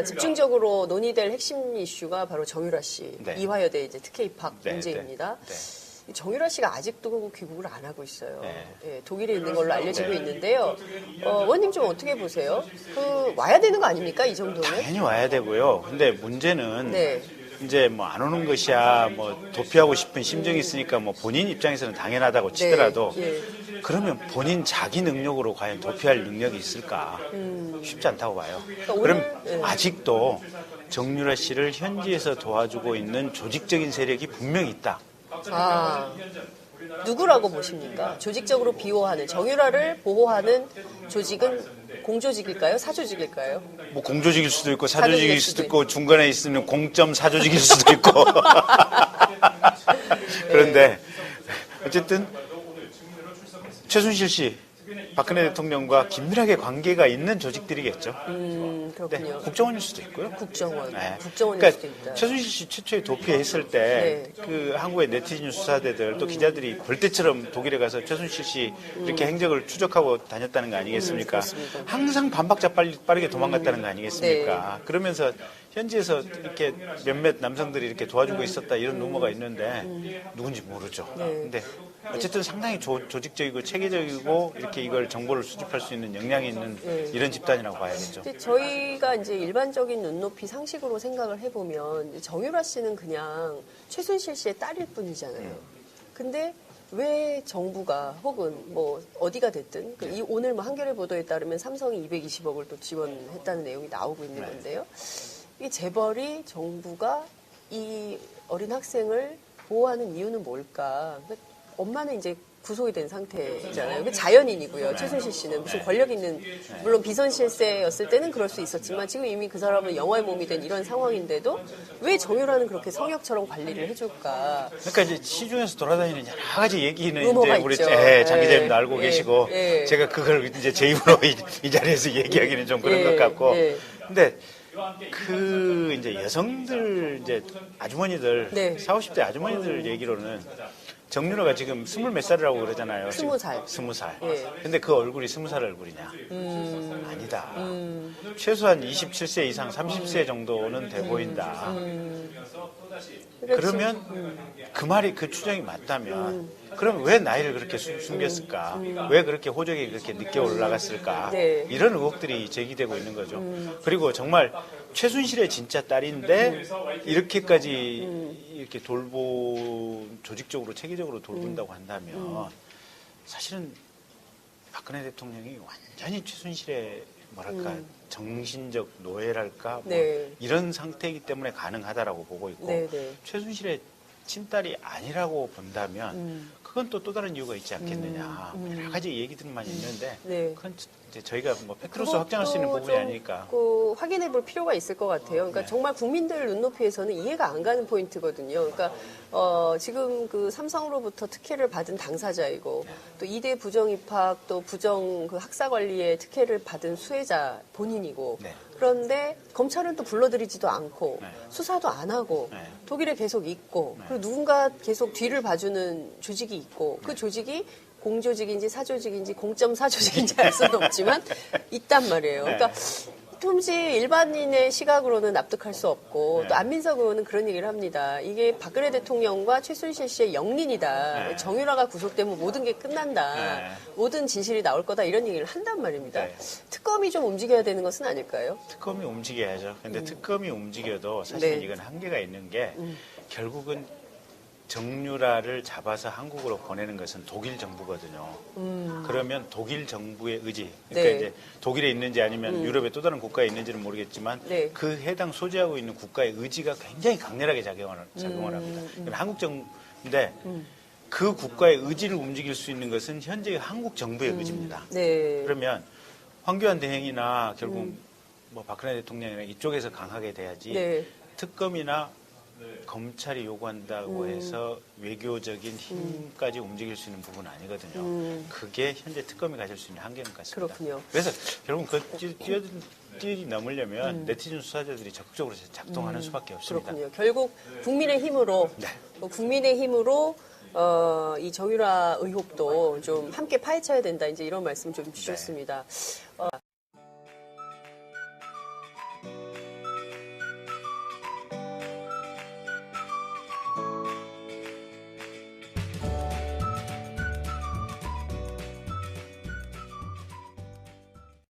집중적으로 논의될 핵심 이슈가 바로 정유라 씨, 네. 이화여대 이제 특혜 입학 네, 문제입니다. 네. 정유라 씨가 아직도 귀국을 안 하고 있어요. 네. 예, 독일에 있는 걸로 알려지고 네. 있는데요. 원님 좀 어떻게 보세요? 와야 되는 거 아닙니까? 이 정도는? 당연히 와야 되고요. 근데 문제는 네. 이제 뭐 안 오는 것이야 뭐 도피하고 싶은 심정이 있으니까 뭐 본인 입장에서는 당연하다고 치더라도 네. 그러면 본인 자기 능력으로 과연 도피할 능력이 있을까? 쉽지 않다고 봐요. 그러니까 그럼 오늘, 아직도 정유라 씨를 현지에서 도와주고 있는 조직적인 세력이 분명히 있다. 누구라고 보십니까? 조직적으로 비호하는, 정유라를 보호하는 조직은 공조직일까요? 사조직일까요? 뭐 공조직일 수도 있고 사조직일 수도 있고 중간에 있으면 공점 사조직일 수도 있고 그런데 어쨌든 최순실 씨, 박근혜 대통령과 긴밀하게 관계가 있는 조직들이겠죠. 그렇군요. 네, 국정원일 수도 있고요. 국정원. 네. 국정원일 그러니까 수도 있다. 최순실 씨 최초에 도피했을 때 그 한국의 네티즌 수사대들 또 기자들이 벌떼처럼 독일에 가서 최순실 씨 이렇게 행적을 추적하고 다녔다는 거 아니겠습니까? 그렇습니다. 항상 반박자 빠르게 도망갔다는 거 아니겠습니까? 그러면서 현지에서 이렇게 몇몇 남성들이 이렇게 도와주고 있었다 이런 루머가 있는데 누군지 모르죠. 근데 어쨌든 상당히 조직적이고 체계적이고 이렇게 이걸 정보를 수집할 수 있는 역량이 있는 이런 집단이라고 봐야겠죠. 근데 저희가 이제 일반적인 눈높이 상식으로 생각을 해보면 이제 정유라 씨는 그냥 최순실 씨의 딸일 뿐이잖아요. 근데 왜 정부가 혹은 뭐 어디가 됐든 이 오늘 뭐 한겨레 보도에 따르면 삼성이 220억을 또 지원했다는 내용이 나오고 있는 건데요. 이 재벌이 정부가 이 어린 학생을 보호하는 이유는 뭘까? 엄마는 이제 구속이 된 상태잖아요. 그 자연인이고요. 최순실 씨는 무슨 권력 있는, 물론 비선실세였을 때는 그럴 수 있었지만 지금 이미 그 사람은 영화의 몸이 된 이런 상황인데도 왜 정유라는 그렇게 성역처럼 관리를 해줄까? 그러니까 이제 시중에서 돌아다니는 여러 가지 얘기는 루머가 이제 우리 있죠. 장 기자님도 알고 계시고 제가 그걸 이제 제 입으로 이 자리에서 얘기하기는 좀 그런 것 같고. 근데 그 이제 여성들 이제 아주머니들 40, 50대 아주머니들 얘기로는 정유라가 지금 20몇 살이라고 그러잖아요. 20살. 20살. 근데 그 얼굴이 20살 얼굴이냐? 아니다. 최소한 27세 이상 30세 정도는 돼 보인다. 그러면 그 말이 그 추정이 맞다면 그럼 왜 나이를 그렇게 숨겼을까? 왜 그렇게 호적이 그렇게 늦게 올라갔을까? 이런 의혹들이 제기되고 있는 거죠. 그리고 정말 최순실의 진짜 딸인데 이렇게까지 이렇게 조직적으로 체계적으로 돌본다고 한다면 사실은 박근혜 대통령이 완전히 최순실의 뭐랄까 정신적 노예랄까 뭐 이런 상태이기 때문에 가능하다라고 보고 있고 최순실의 친딸이 아니라고 본다면 그건 또 다른 이유가 있지 않겠느냐 여러 가지 얘기들만 있는데 그건 이제 저희가 뭐 팩트로서 확정할 수 있는 부분이 아니니까 확인해 볼 필요가 있을 것 같아요. 그러니까 정말 국민들 눈높이에서는 이해가 안 가는 포인트거든요. 그러니까 지금 그 삼성으로부터 특혜를 받은 당사자이고 또 이대 부정 입학 또 부정 그 학사 관리에 특혜를 받은 수혜자 본인이고 그런데 검찰은 또 불러들이지도 않고 수사도 안 하고 독일에 계속 있고 그리고 누군가 계속 뒤를 봐주는 조직이 있고 그 조직이 공조직인지 사조직인지 공점 사조직인지 알 수는 없지만 있단 말이에요. 그러니까 도무지 일반인의 시각으로는 납득할 수 없고 또 안민석 의원은 그런 얘기를 합니다. 이게 박근혜 대통령과 최순실 씨의 영린이다. 정유라가 구속되면 모든 게 끝난다. 모든 진실이 나올 거다. 이런 얘기를 한단 말입니다. 특검이 좀 움직여야 되는 것은 아닐까요? 특검이 움직여야죠. 근데 특검이 움직여도 사실 이건 한계가 있는 게 결국은 정유라를 잡아서 한국으로 보내는 것은 독일 정부거든요. 그러면 독일 정부의 의지, 그러니까 이제 독일에 있는지 아니면 유럽의 또 다른 국가에 있는지는 모르겠지만 그 해당 소재하고 있는 국가의 의지가 굉장히 강렬하게 작용을 합니다. 한국 정부인데 그 국가의 의지를 움직일 수 있는 것은 현재 한국 정부의 의지입니다. 그러면 황교안 대행이나 결국 뭐 박근혜 대통령이나 이쪽에서 강하게 돼야지 특검이나 검찰이 요구한다고 해서 외교적인 힘까지 움직일 수 있는 부분은 아니거든요. 그게 현재 특검이 가질 수 있는 한계인 것 같습니다. 그렇군요. 그래서 결국 그 뛰어넘으려면 네티즌 수사자들이 적극적으로 작동하는 수밖에 없습니다. 그렇군요. 결국 국민의 힘으로 이 정유라 의혹도 좀 함께 파헤쳐야 된다. 이제 이런 말씀 좀 주셨습니다.